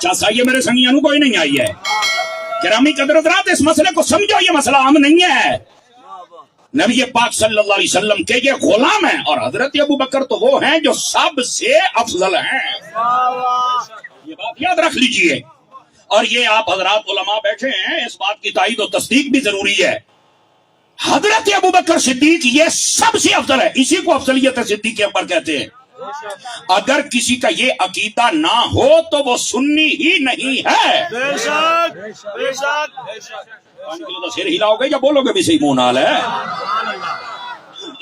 چاسا یہ میرے سنگیاں نو کوئی نہیں آئی ہے. گرامی قدر حضرات اس مسئلے کو سمجھو، یہ مسئلہ عام نہیں ہے. نبی پاک صلی اللہ علیہ وسلم کے یہ غلام ہیں، اور حضرت ابو بکر تو وہ ہیں جو سب سے افضل ہیں. یہ بات یاد رکھ لیجئے. اور یہ آپ حضرات علماء بیٹھے ہیں، اس بات کی تائید و تصدیق بھی ضروری ہے. حضرت ابو بکر صدیق یہ سب سے افضل ہے، اسی کو افضلیت صدیق اکبر کہتے ہیں. اگر کسی کا یہ عقیدہ نہ ہو تو وہ سنی ہی نہیں ہے. بے شک بے شک. سر ہلاؤ گے یا بولو گے بھی صحیح منہ نال ہے؟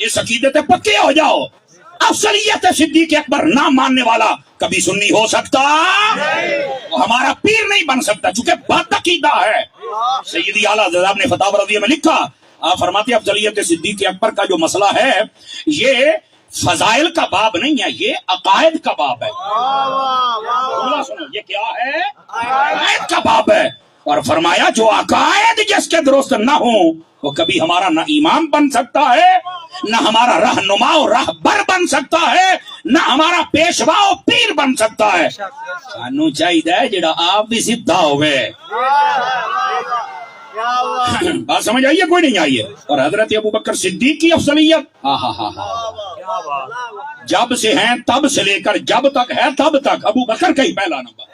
اس عقیدے تے پکے ہو جاؤ. افضلیت صدیق اکبر نہ ماننے والا کبھی سنی ہو سکتا؟ وہ ہمارا پیر نہیں بن سکتا، چونکہ بد عقیدہ ہے. سیدی اعلیٰ حضرت نے فتح رضیہ میں لکھا، آپ فرماتے ہیں افضلیت صدیق اکبر کا جو مسئلہ ہے یہ فضائل کا باب نہیں ہے، یہ عقائد کا باب ہے. سنو یہ کیا ہے؟ عقائد کا باب ہے. اور فرمایا جو عقائد جس کے درست نہ ہوں وہ کبھی ہمارا نہ امام بن سکتا ہے، نہ ہمارا رہنما و رہبر بن سکتا ہے، نہ ہمارا پیشوا و پیر بن سکتا ہے. سانو چاہیے جڑا آپ بھی سیدھا ہوئے. بات سمجھ آئیے کوئی نہیں آئیے؟ اور حضرت ابو بکر صدیق کی افضلیت جب سے ہیں تب سے لے کر جب تک ہے تب تک ابو بکر کا ہی پہلا نمبر.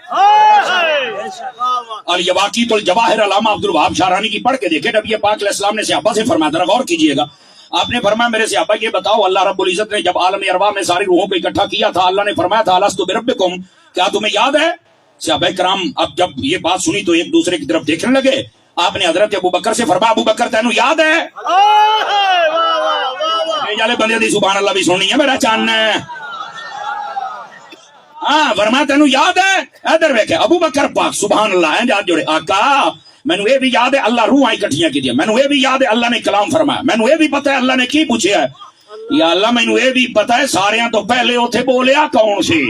الیواقیت الجواہر علامہ عبد الوہاب شارانی کی پڑھ کے دیکھیں. نبی پاک علیہ السلام نے صحابہ سے فرمایا، ذرا غور کیجئے گا. آپ نے فرمایا میرے صحابہ یہ بتاؤ، اللہ رب العزت نے جب عالم ارواح میں ساری روحوں کو اکٹھا کیا تھا، اللہ نے فرمایا تھا الستو بربکم، کیا تمہیں یاد ہے؟ صحابہ کرام اب جب یہ بات سنی تو ایک دوسرے کی طرف دیکھنے لگے. آپ نے حضرت ابو بکر سے فرمایا ابو بکر تینوں یاد ہے؟ جالے بندے دی سبحان اللہ بھی سننی ہے میرا چان. ہاں فرمایا تینوں یاد ہے؟ ادھر ویکھے ابو بکر پاک سبحان اللہ ہیں جات جوڑے. آقا مینوں یہ بھی یاد ہے اللہ روحاں اکٹھیاں کی دیا، مینوں یہ بھی یاد ہے اللہ نے کلام فرمایا، مینوں یہ بھی پتہ ہے اللہ نے کی پوچھیا ہے. یا اللہ مینوں یہ بھی پتہ ہے ساریاں تو پہلے اوتھے بولیا کون سی؟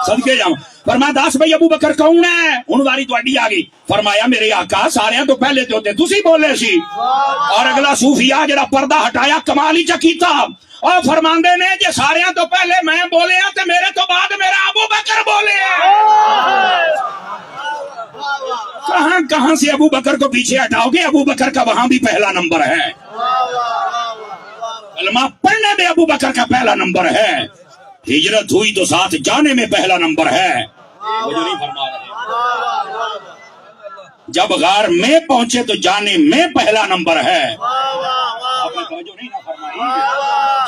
صدقے جاؤں. فرمایا دس بھائی ابو بکر کون ہے؟ ان واری تواڈی آ گئی. فرمایا میرے آقا ساریاں تو پہلے تے ہوتے تسی بولے سی. اور اگلا صوفیہ جڑا پردہ ہٹایا کمال ہی چا کیتا، اور فرماندے نے جے ساریاں تو پہلے میں بولے ہاں تے میرے تو بعد میرا ابو بکر بولے ہیں. کہاں کہاں سے ابو بکر کو پیچھے ہٹاؤ گے؟ ابو بکر کا وہاں بھی پہلا نمبر ہے. کلمہ پڑھنے میں ابو بکر کا پہلا نمبر ہے. ہجرت ہوئی تو ساتھ جانے میں پہلا نمبر ہے. وہ جو نہیں فرما رہے، جب غار میں پہنچے تو جانے میں پہلا نمبر ہے.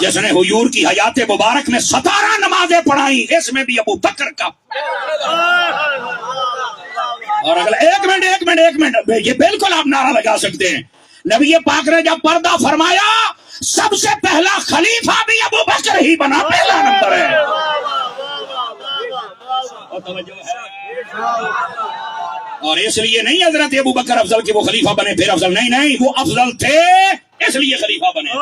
جس نے حضور کی حیات مبارک میں 17 نمازیں پڑھائیں اس میں بھی ابو بکر کا. اور اگلا ایک منٹ یہ بالکل آپ نعرہ لگا سکتے ہیں. نبی پاک نے جب پردہ فرمایا سب سے پہلا خلیفہ بھی ابو بکر ہی بنا، پہلا نمبر ہے. اور اس لیے نہیں حضرت ابو بکر افضل کہ وہ خلیفہ بنے پھر افضل، نہیں وہ افضل تھے اس لیے خلیفہ بنے.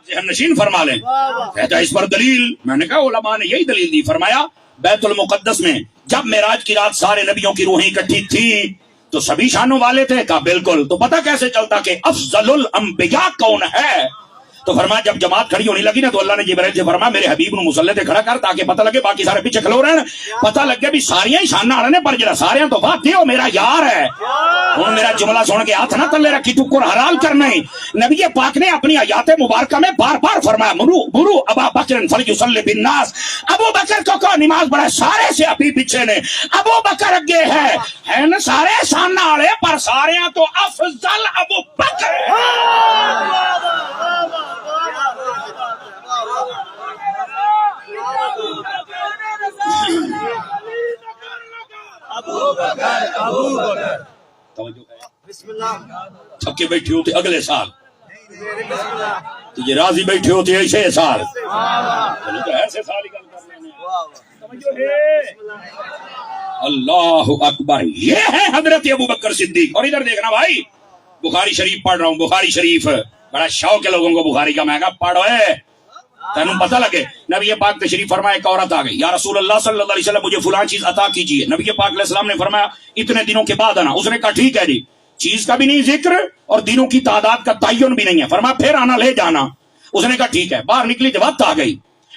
ذہن نشین فرما لیں. کہتا ہے اس پر دلیل، میں نے کہا علماء نے یہی دلیل دی. فرمایا بیت المقدس میں جب معراج کی رات سارے نبیوں کی روحیں اکٹھی تھی تو سبھی شانوں والے تھے؟ کہا بالکل. تو پتہ کیسے چلتا کہ افضل الانبیاء کون ہے؟ تو فرمایا جب جماعت کھڑی ہونی لگی نا تو اللہ نے جبرائیل سے فرمایا میرے حبیب نو مصلی تے کھڑا کر تاکہ پتہ لگے باقی سارے پیچھے کھلو رہے ہیں، پتہ لگے بھی ساریاں ہی شان والے نے پر جڑا ساریاں تو بات دیو میرا یار ہے. ہن میرا جملہ سن کے ہاتھ نہ تلے رکھی تو کر حلال کرنا ہے. نبی پاک نے اپنی آیات مبارکہ میں بار بار فرمایا مرو ابا بکر فلیصلی بالناس، ابو بکر کو نماز پڑھائے. سارے سے ابھی پیچھے نے، ابو بکر اگے ہے نا سارے شان والے پر ساریاں تو افضل ابو بکر ہے. تھکے بیٹھے ہوتے اگلے سال، یہ راضی بیٹھے ہوتے ایسے سال، ایسے سال اللہ اکبر. یہ ہے حضرت ابو بکر صدیق. اور ادھر دیکھنا بھائی، بخاری شریف پڑھ رہا ہوں. بخاری شریف بڑا شوق ہے لوگوں کو بخاری کا. میں کہا پڑھو تینوں پتہ لگے. نبی پاک تشریف فرمائے، ایک عورت آ گئی، یا رسول اللہ صلی اللہ علیہ وسلم مجھے فلاں چیز عطا کیجیے. نبی پاک علیہ السلام نے فرمایا اتنے دنوں کے بعد آنا. اس نے کہا ٹھیک ہے جی. چیز کا بھی نہیں ذکر اور دنوں کی تعداد کا تعین بھی نہیں ہے. فرمایا پھر آنا لے جانا. اس نے کہا ٹھیک ہے. باہر نکلی تو وقت آ گئی.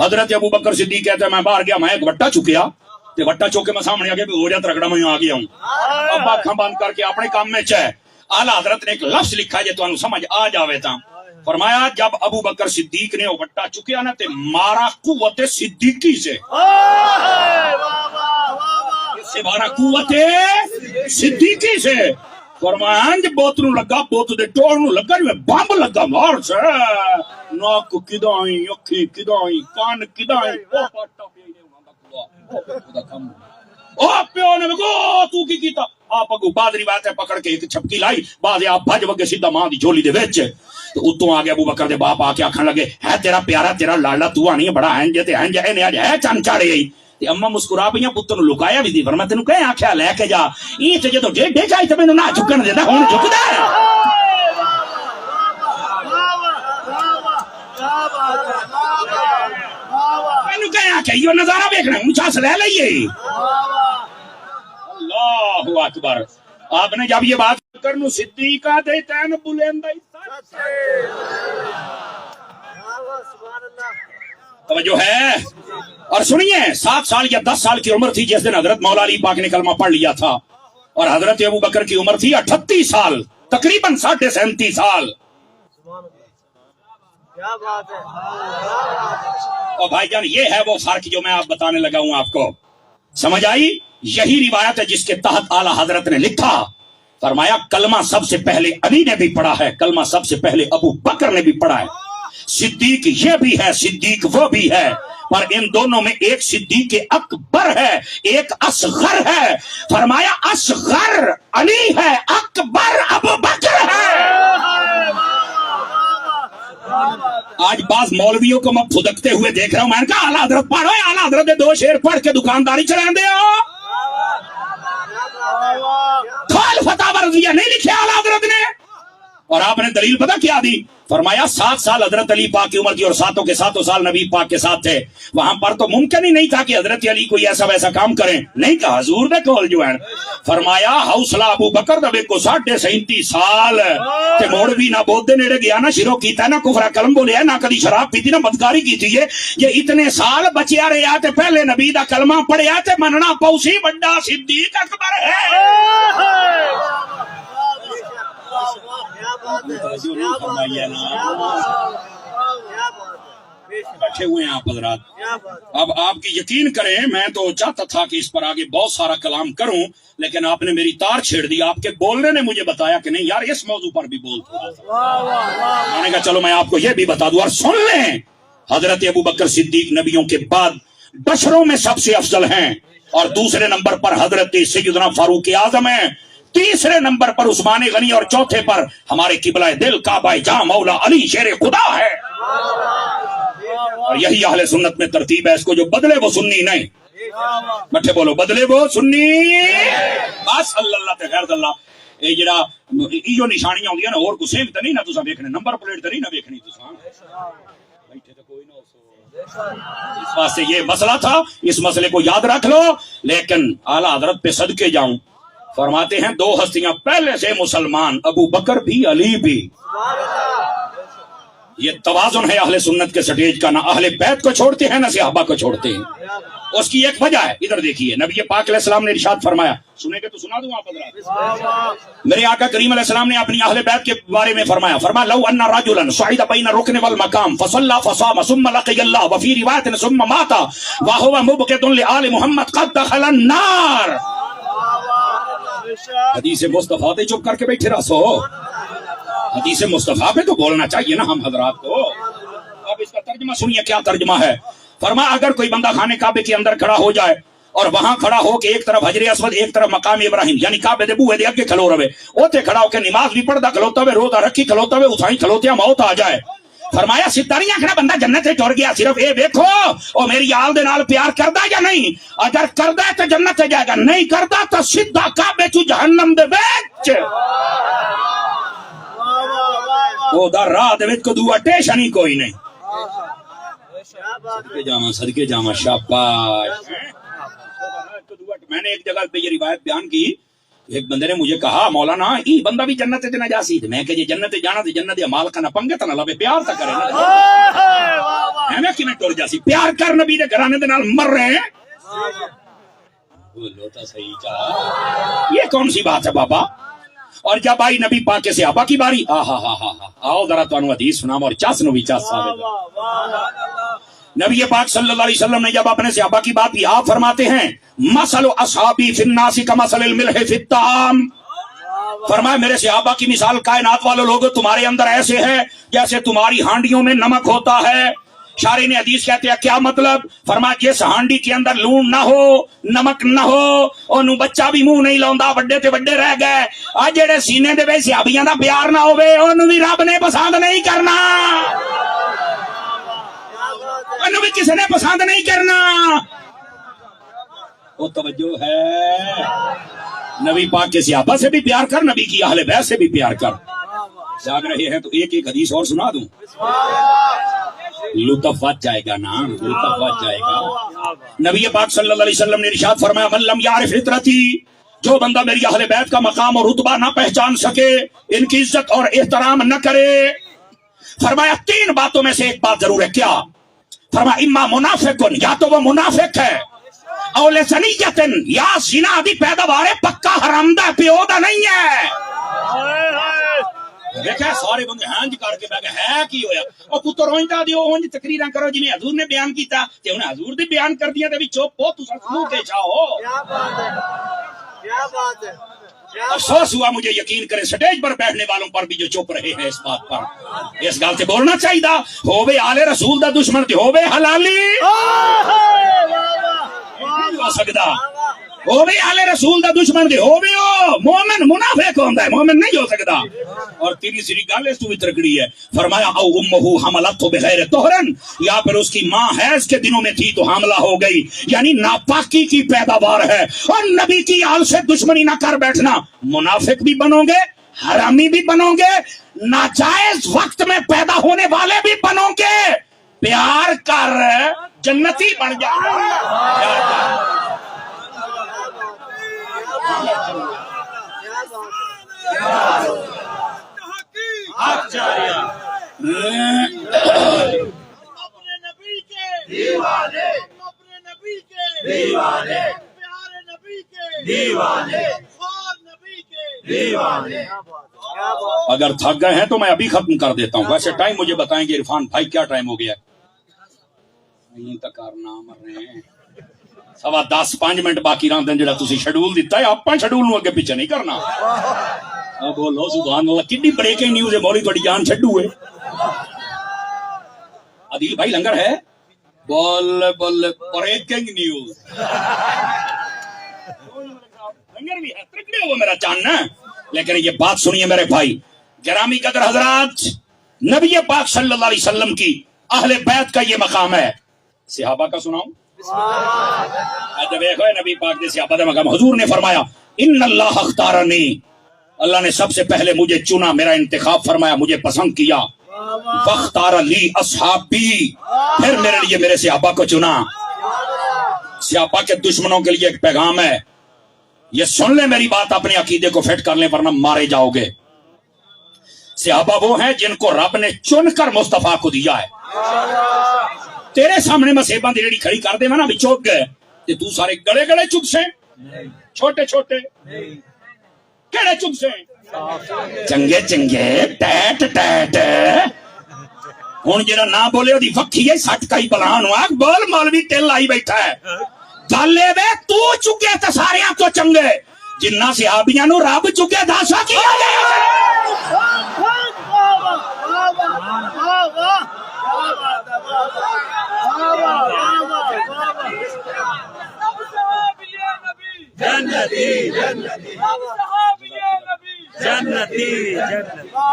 حضرت ابو بکر صدیق کہتے ہیں میں باہر گیا, میں ایک وٹا چکیا تے وٹا چوک کے میں سامنے آ گیا ہو جات رگڑا میں آ گیا ہوں. اب آنکھاں بند کر کے اپنے کام میں چاہے اعلیٰ حضرت نے ایک لفظ لکھا ہے جو سمجھ آ جاوے تا. فرمایا جب ابو بکر صدیق نے وہ وٹا چکیا نا تے مارا قوت صدیقی سے, سے مارا قوت صدیقی سے. فرمایا انج بوت نو لگا, بوت دے ٹوڑ نو لگا جو بمب لگا مار سے, ناک کدائیں, اکھی کدائیں, کان کدائیں. او پیو نے گو تو کی کیتا آپ اگو بعد روایت ہے پکڑ کے ایک چھپکی لائی, بعد آپ بھج وگے سیدھا ماں دی جھولی دے وچ. تو اتوں آ گیا ابو بکر دے باپ آ کے آکھن لگے ہے تیرا پیارا تیرا لاڈا تو آنی ہے بڑا ہنج تے ہنج اے نے اج ہے چن چاڑے گئی. تے اما مسکرا پیاں پتر نو لکایا بھی دی, فرمایا تینوں کہ آکھیا لے کے جا ای تے جدوں ڈیڈے جائی تے مینوں نہ جھکن دیندا ہن جھکدا ہے. مینوں کہ آکھیا یہ نظارہ ویکھنا اونچا سے لے لئیے. اللہ اکبر. آپ نے جب یہ بات کرنو صدیقہ دے تین بلندائی توجہ ہے. اور سنیے 7 سال یا 10 سال کی عمر تھی جس دن حضرت مولا علی پاک نے کلمہ پڑھ لیا تھا, اور حضرت ابو بکر کی عمر تھی 38 سال, تقریباً 37.5 سال. کیا بات ہے. اور بھائی جان یہ ہے وہ فرق جو میں آپ بتانے لگا ہوں آپ کو, سمجھ آئی. یہی روایت ہے جس کے تحت اعلیٰ حضرت نے لکھا, فرمایا کلمہ سب سے پہلے علی نے بھی پڑھا ہے, کلمہ سب سے پہلے ابو بکر نے بھی پڑھا ہے. صدیق یہ بھی ہے, صدیق وہ بھی ہے, پر ان دونوں میں ایک صدیق اکبر ہے, ایک اصغر ہے. فرمایا اصغر علی ہے, اکبر ابو بکر ہے. آج بعض مولویوں کو میں پھدکتے ہوئے دیکھ رہا ہوں, میں نے کہا اعلیٰ حضرت پڑھو, اعلیٰ حضرت نے 2 شعر پڑھ کے دکانداری چلائیں دے ہو. کھال فتح رضیہ نہیں لکھے اعلیٰ حضرت نے, اور آپ نے دلیل پتہ کیا دی. فرمایا 7 سال حضرت علی پاک کی عمر تھی اور 7 کے 7 سال نبی پاک کے ساتھ تھے. وہاں پر تو ممکن ہی نہیں تھا کہ حضرت علی کوئی ایسا ویسا کام کریں, نہیں کہا حضور دے کول جو ہے. فرمایا حوصلہ ابو بکر دبے کو 37.5 سال تے موڑ بھی نہ بود دے نیڑے گیا, نہ شروع کیتا, نہ کفر کلم بولیا, نہ کدی شراب پیتی, نہ بدکاری کی تھی. یہ اتنے سال بچیا رہا تے پہلے نبی دا کلمہ پڑھیا تے مننا پوسی بڑا صدیق اکبر ہے. بیٹھے ہوئے ہیں آپ حضرات. اب آپ کی یقین کریں, میں تو چاہتا تھا کہ اس پر آگے بہت سارا کلام کروں, لیکن آپ نے میری تار چھیڑ دی. آپ کے بولنے نے مجھے بتایا کہ نہیں یار اس موضوع پر بھی بول تھوڑا سا. میں نے کہا چلو میں آپ کو یہ بھی بتا دوں, اور سن لیں, حضرت ابو بکر صدیق نبیوں کے بعد بشروں میں سب سے افضل ہیں, اور دوسرے نمبر پر حضرت سیدنا فاروق اعظم ہیں, تیسرے نمبر پر عثمان غنی, اور چوتھے پر ہمارے قبلہ دل کعبہ جاں مولا علی شیر خدا ہے. اور یہی اہل سنت میں ترتیب ہے, اس کو جو بدلے وہ سنی نہیں. بٹھے بولو بدلے وہ سنی بس. اللہ تے غیر اللہ اے جڑا ایو نشانیاں ہوندیاں نا, اور کو سیم تے نہیں نا تساں ویکھنے, نمبر پلیٹ تے نہیں نا ویکھنی تساں بیٹھے تے کوئی نہ ہو. اس واسطے یہ مسئلہ تھا, اس مسئلے کو یاد رکھ لو. لیکن اعلیٰ حضرت پہ صدقے جاؤں, فرماتے ہیں 2 ہستیاں پہلے سے مسلمان, ابو بکر بھی علی بھی. یہ توازن ہے اہل سنت کے سٹیج کا, نہ اہل بیت کو چھوڑتے ہیں نہ صحابہ کو چھوڑتے ہیں. اس کی ایک وجہ ہے, ادھر دیکھیے, نبی پاک علیہ السلام نے ارشاد فرمایا, سنیں گے تو سنا دوں آپ حضرات. میرے آقا کریم علیہ السلام نے اپنی اہل بیت کے بارے میں فرمایا لو ان رجلا صعد بین الرکن والمقام فصلى فصام ثم لقي الله وفي روایت ثم مات وهو مبغض لآل محمد قد دخل النار. حدیث مصطفیٰ پہ چپ کر کے بیٹھے رہو, حدیث مصطفیٰ پہ تو بولنا چاہیے نا ہم حضرات کو. اب اس کا ترجمہ سنیے, کیا ترجمہ ہے. فرمایا اگر کوئی بندہ خانے کعبے کے اندر کھڑا ہو جائے, اور وہاں کھڑا ہو کے ایک طرف حجر اسود ایک طرف مقام ابراہیم, یعنی کعبے دے بوئے دے اگے کھلو رہے, اوتے کھڑا ہو کے نماز بھی پڑھدا کھلوتا ہوئے, روزہ رکھی کھلوتا ہوئے, اتھائی کھلوتیا موت آ جائے. فرمایا سیدھا نہیں آکھنا بندہ جنت تے ٹر گیا, صرف اے دیکھو او میری آل دے نال پیار کردا یا نہیں. اگر کردا ہے تے جنت تے جائے گا, نہیں کردا تے سیدھا کعبے چ جہنم دے وچ. او دا راہ دے وچ کو دوا ٹیشن ہی کوئی نہیں. صدقے جاواں شاباش. میں نے ایک جگہ پہ یہ روایت بیان کی ایک بندے نے مجھے کہا مولانا یہ بندہ بھی جنت تے نہ جاسی تے میں کہ جے جنت جانا تے جنت دے مال کا نہ پنگے تے نہ لبے پیار تا کرے نا میں کہ میں ٹر جاسی پیار کر نبی دے گھرانے دے نال مر رہے ہیں بولو تا صحیح کہا یہ کون سی بات ہے بابا اور جب آئی نبی پاک کے صحابہ کی باری آؤ ذرا تانوں حدیث سناواں اور چاس نو بھی چاس ثابت نبی پاک صلی اللہ علیہ وسلم نے جب اپنے صحابہ کی بات کی آپ فرماتے ہیں مثل اصحابی فی الناس کمثل الملح فی الطعام فرمایا میرے صحابہ کی مثال کائنات والے لوگ تمہارے اندر ایسے ہے جیسے تمہاری ہانڈیوں میں نمک ہوتا ہے شارحین حدیث کہتے ہیں کیا مطلب فرمایا جس ہانڈی کے اندر لون نہ ہو نمک نہ ہو اونوں بچہ بھی منہ نہیں لاوندا وڈے تے وڈے رہ گئے آ جڑے سینے دے وچ صحابیاں دا پیار نہ ہوے اونوں بھی رب نے پسند نہیں کرنا اونوں بھی کسی نے پسند نہیں کرنا وہ توجہ ہے نبی پاک کے صحابہ سے بھی پیار کر نبی کی اہل بیت سے بھی پیار کر جاگ رہے ہیں تو ایک ایک حدیث اور سنا دوں لطف بچ جائے گا نا لطف بچ جائے گا نبی پاک صلی اللہ علیہ وسلم نے ارشاد فرمایا من لم یعرف فطرتی جو بندہ میری اہل بیت کا مقام اور رتبہ نہ پہچان سکے ان کی عزت اور احترام نہ کرے فرمایا تین باتوں میں سے ایک بات ضرور ہے کیا فرمایا اما منافقن یا تو وہ منافق ہے اول سنیتن یا زنا دی پیداوار پکا حرام دا پیو دا نہیں ہے دیکھا سارے بندے ہنج کر کے بیٹھے ہے کی ہویا او پتر ہوندا دیو ہنج تقریراں کرو جویں حضور نے بیان کیتا تے انہاں حضور دی بیان کر دیا تے وچ چپ ہو تساں منہ تے جاؤ کیا بات ہے کیا بات ہے افسوس ہوا مجھے یقین کریں سٹیج پر بیٹھنے والوں پر بھی جو چپ رہے ہیں اس بات پر اس گل سے بولنا چاہیے ہووے آل رسول دا دشمن تے ہووے حلالی ہو سکتا ہووے آل رسول دا دشمن تے ہووے او مومن منافق ہوندا ہے مومن نہیں ہو سکتا اور تیری سری گل اس تو بھی ترکڑی ہے فرمایا او امہ حملت بغیر طہرن یا پھر اس کی ماں حیض کے دنوں میں تھی تو حاملہ ہو گئی یعنی ناپاکی کی پیداوار ہے اور نبی کی آل سے دشمنی نہ کر بیٹھنا منافق بھی بنو گے حرامی بھی بنو گے ناجائز وقت میں پیدا ہونے والے بھی بنو گے پیار کر جنتی بن جائے اگر تھک گئے ہیں تو میں ابھی ختم کر دیتا ہوں ویسے ٹائم مجھے بتائیں گے عرفان بھائی کیا ٹائم ہو گیا سوا 10-5 منٹ باقی رہتے ہیں جڑا تسی شیڈول دیتا ہے آپ شیڈول نو اگے پیچھے نہیں کرنا بولو سبحان اللہ کتنی بریکنگ نیوز ہے مولی تھوڑی جان چھڈو ہے عادل بھائی لنگر ہے بول بول بریکنگ نیوز لنگر بھی ہے ترکڑے ہوا میرا چاننا لیکن یہ بات سنیے میرے بھائی گرامی قدر حضرات نبی پاک صلی اللہ علیہ وسلم کی اہل بیت کا یہ مقام ہے صحابہ کا سناؤں نبی پاک نے صحابہ کا مقام حضور نے فرمایا ان اللہ اختارنی اللہ نے سب سے پہلے مجھے چنا میرا انتخاب فرمایا مجھے پسند کیا فاختار لی اصحابی پھر میرے لیے میرے صحابہ کو چنا صحابہ کے دشمنوں کے لیے ایک پیغام ہے یہ سن لیں میری بات اپنے عقیدے کو فٹ کر لیں ورنہ مارے جاؤ گے صحابہ وہ ہیں جن کو رب نے چن کر مصطفیٰ کو دیا ہے تیرے سامنے مسیباں دی ریڑی کھڑی کر دے نا بھی چوک گئے تے تو سارے گڑے گڑے چک سے چھوٹے چھوٹے کیڑے چک سے چنگے چنگے ٹیٹ ٹیٹ ہن جڑا نہ بولے اودی وکھی ہے سٹ کئی بلان ہوا بول مولوی ٹل آئی بیٹھا ہے گلے وے تو چکے تے ساریاں تو چنگے جنہ صحابیاں نو رب چکے داسا کیا گیا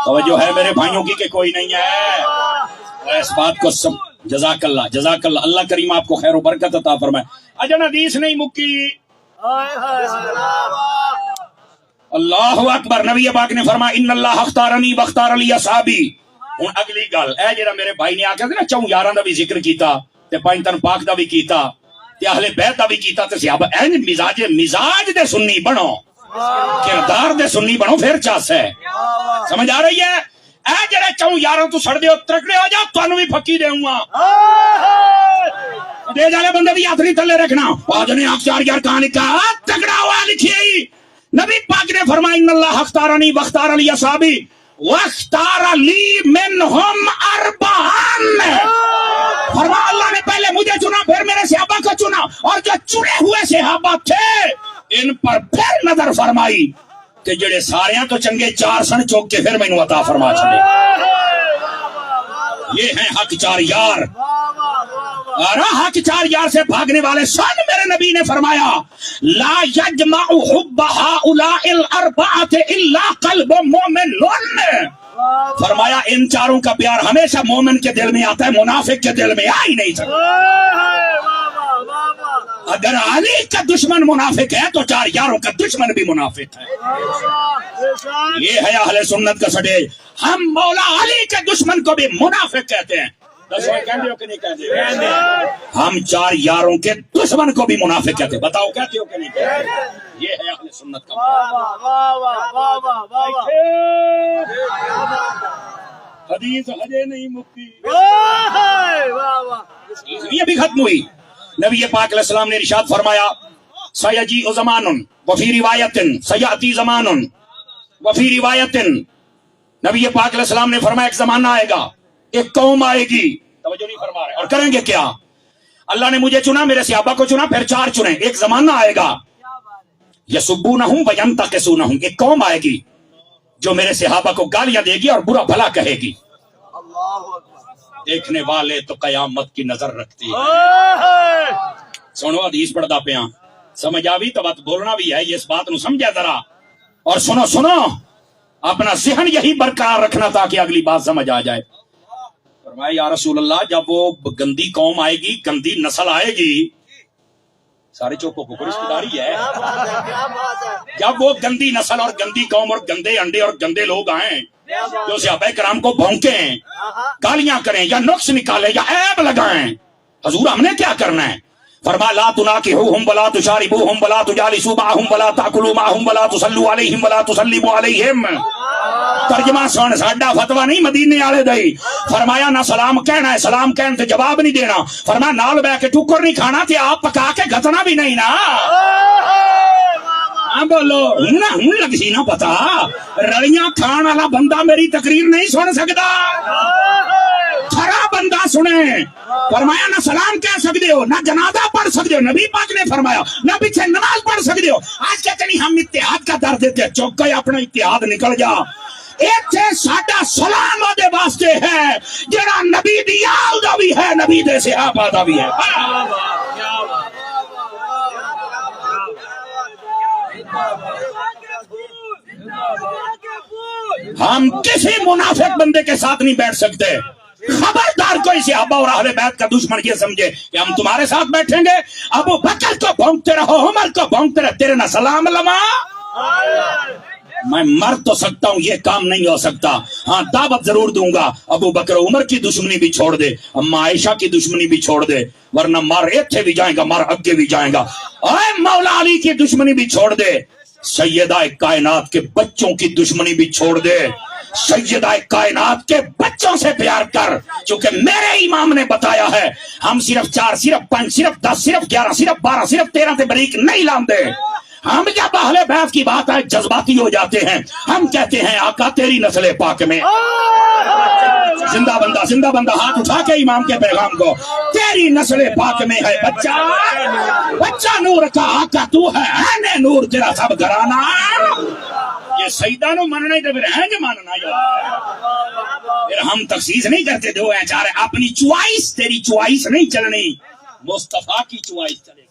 توجہ ہے میرے بھائیوں کی کہ کوئی نہیں ہے اس بات کو جزاک اللہ اللہ کریم آپ کو خیر و برکت عطا فرمائے اجن حدیث نہیں مکی اللہ اکبر نبی پاک نے فرمایا ان اللہ اختارنی واختار لی اصحابی ہن اگلی گل اے جڑا میرے بھائی نے آکھیا نا چوں یاراں دا بھی ذکر کیتا تے پنج تن پاک دا بھی کیتا تے اہل بیت دا بھی کیتا تے صحابہ این مزاج دے سنی بنو کردار دے سنی بنو پھر چاس ہے. سمجھ آ رہی ہے؟ اے جڑے چاہوں یاراں تو سڑ دے ہو ترکڑے ہو جاؤ تانوں بھی پھکی دے ہوں دے جالے بندے بھی ہاتھ نہیں تھلے رکھنا. آج نے آپ 4 یار کہاں لکھا تکڑا ہوا لکھی. نبی پاک نے فرمایا ان اللہ اختارنی واختار علی اصحابی واختار لی منہم 4. فرمایا اللہ نے پہلے مجھے چنا پھر میرے صحابہ کو چنا اور جو چنے ہوئے صحابہ تھے ان پر پھر نظر فرمائی کہ جڑے ساریاں تو چنگے 4 سن چوک کے پھر مینوں عطا فرما چھڑے. یہ ہیں حق 4 یار. اور حق 4 یار سے بھاگنے والے سن میرے نبی نے فرمایا لا یجمع حب هؤلاء الاربعة الا قلب مومن. فرمایا ان 4 کا پیار ہمیشہ مومن کے دل میں آتا ہے منافق کے دل میں آ ہی نہیں سکتا. اگر علی کا دشمن منافق ہے تو 4 یاروں کا دشمن بھی منافق ہے. یہ ہے اہل سنت کا سٹیج. ہم مولا علی کے دشمن کو بھی منافق کہتے ہیں. کہتے ہو کہ نہیں کہتے؟ ہم 4 یاروں کے دشمن کو بھی منافق کہتے ہیں. بتاؤ کہتے ہو کہ نہیں کہتے؟ یہ ہے اہل سنت کا. حدیث ہجے نہیں مکتی یہ بھی ختم ہوئی. نبی پاک علیہ السلام نے ارشاد فرمایا سیجیء زمان وفی روایت سیاتی زمان وفی روایت. نبی پاک علیہ السلام نے فرمایا ایک زمانہ آئے گا ایک قوم آئے گی. توجہ نہیں فرما رہے. اور کریں گے کیا؟ اللہ نے مجھے چنا میرے صحابہ کو چنا پھر 4 چنے. ایک زمانہ آئے گا یسبونہم وینتقصونہم. ایک قوم آئے گی جو میرے صحابہ کو گالیاں دے گی اور برا بھلا کہے گی. دیکھنے والے تو قیامت کی نظر رکھتی ہے. سنو حدیث پڑھدا پیاں سمجھ آوی تو بات بولنا بھی ہے. یہ اس بات نو سمجھا ذرا اور سنو اپنا ذہن یہی برقرار رکھنا تاکہ اگلی بات سمجھ آ جائے. فرمایا یا رسول اللہ جب وہ گندی قوم آئے گی گندی نسل آئے گی سارے چوکوں کو رشتہ داری ہے. جب وہ گندی نسل اور گندی قوم اور گندے انڈے اور گندے لوگ آئیں جو صحابہ کرام کو بھونکیں گالیاں کریں یا نقص نکالیں یا عیب لگائیں حضور ہم نے کیا کرنا ہے؟ فرمایا لا تناکحوہم ولا تشاربوہم ولا تجالسوا معہم ولا تاکلوا معہم ولا تصلوا علیہم ولا تسلموا علیہم. ترجمہ سن ساڈا فتویٰ نہیں مدینے والے دئی. فرمایا نہ سلام کہنا ہے سلام کہنے تے جواب نہیں دینا. فرمایا نال بیٹھ کے ٹکر نہیں کھانا تے آپ پکا کے گھتنا بھی نہیں نا. بولو نہ ہوں لگ سی نہ پتا رلیاں کھان والا بندہ میری تقریر نہیں سن سکتا. کھڑا بندہ سنے. فرمایا نہ سلام کہہ سکتے ہو نہ جنازہ پڑھ سکتے ہو. نبی پاک نے فرمایا نہ پیچھے نماز پڑھ سکتے ہو. آج کہتے نہیں ہم اتحاد کا در دیتے ہیں. چوک گئے اپنا اتحاد نکل جا. ایتھے ساڈا سلام دے واسطے ہے جڑا نبی دی آل دا بھی ہے نبی دے صحابہ دا بھی ہے. ہم کسی منافق بندے کے ساتھ نہیں بیٹھ سکتے. خبردار کوئی صحابہ اور اہل بیت کا دشمن یہ سمجھے کہ ہم تمہارے ساتھ بیٹھیں گے. ابو بکر کو بھونکتے رہو عمر کو بھونکتے رہو تیرے نہ سلام لما. میں مر تو سکتا ہوں یہ کام نہیں ہو سکتا. ہاں دعوت ضرور دوں گا. ابو بکر عمر کی دشمنی بھی چھوڑ دے اما عائشہ کی دشمنی بھی چھوڑ دے ورنہ مر ایتھے بھی جائیں گا مر اگے بھی جائیں گا. اے مولا علی کی دشمنی بھی چھوڑ دے. سیدہ کائنات کے بچوں کی دشمنی بھی چھوڑ دے. سیدہ کائنات کے بچوں سے پیار کر چونکہ میرے امام نے بتایا ہے ہم صرف 4 صرف 5 صرف 10 صرف 11 صرف 12 صرف 13 تے بریک نہیں لاندے. ہم جب اہل بیت کی بات ہے جذباتی ہو جاتے ہیں. ہم کہتے ہیں آقا تیری نسل پاک میں زندہ بندہ ہاتھ اٹھا کے امام کے پیغام کو تیری نسل پاک میں ہے بچہ نور کا آقا تو ہے نور تیرا سب گھرانا. یہ سیدہ نو مننا ہی تو پھر ہے جو ماننا پھر ہم تخصیص نہیں کرتے 2 ہیں 4 ہیں. اپنی چوائس تیری چوائس نہیں چلنی مصطفیٰ کی چوائس چلے گی.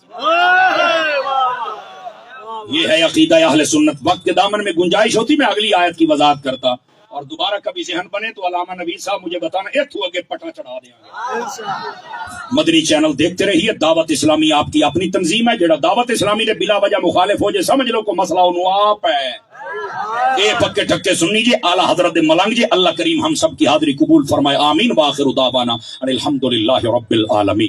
یہ ہے عقیدہ اہل سنت. وقت کے دامن میں گنجائش ہوتی میں اگلی آیت کی وضاحت کرتا اور دوبارہ کبھی ذہن بنے تو علامہ نبی صاحب مجھے بتانا ایتھو اگے پٹا چڑھا دیا. مدنی چینل دیکھتے رہیے. دعوت اسلامی آپ کی اپنی تنظیم ہے. جڑا دعوت اسلامی دے بلا وجہ مخالف ہو جائے سمجھ لو کو مسئلہ انہوں آپ ہے. اے پکے ٹھکے سن لیجیے. اعلیٰ حضرت ملنگ جی اللہ کریم ہم سب کی حاضری قبول فرمائے. آمین. وآخر دعوانا ان الحمدللہ رب العالمین.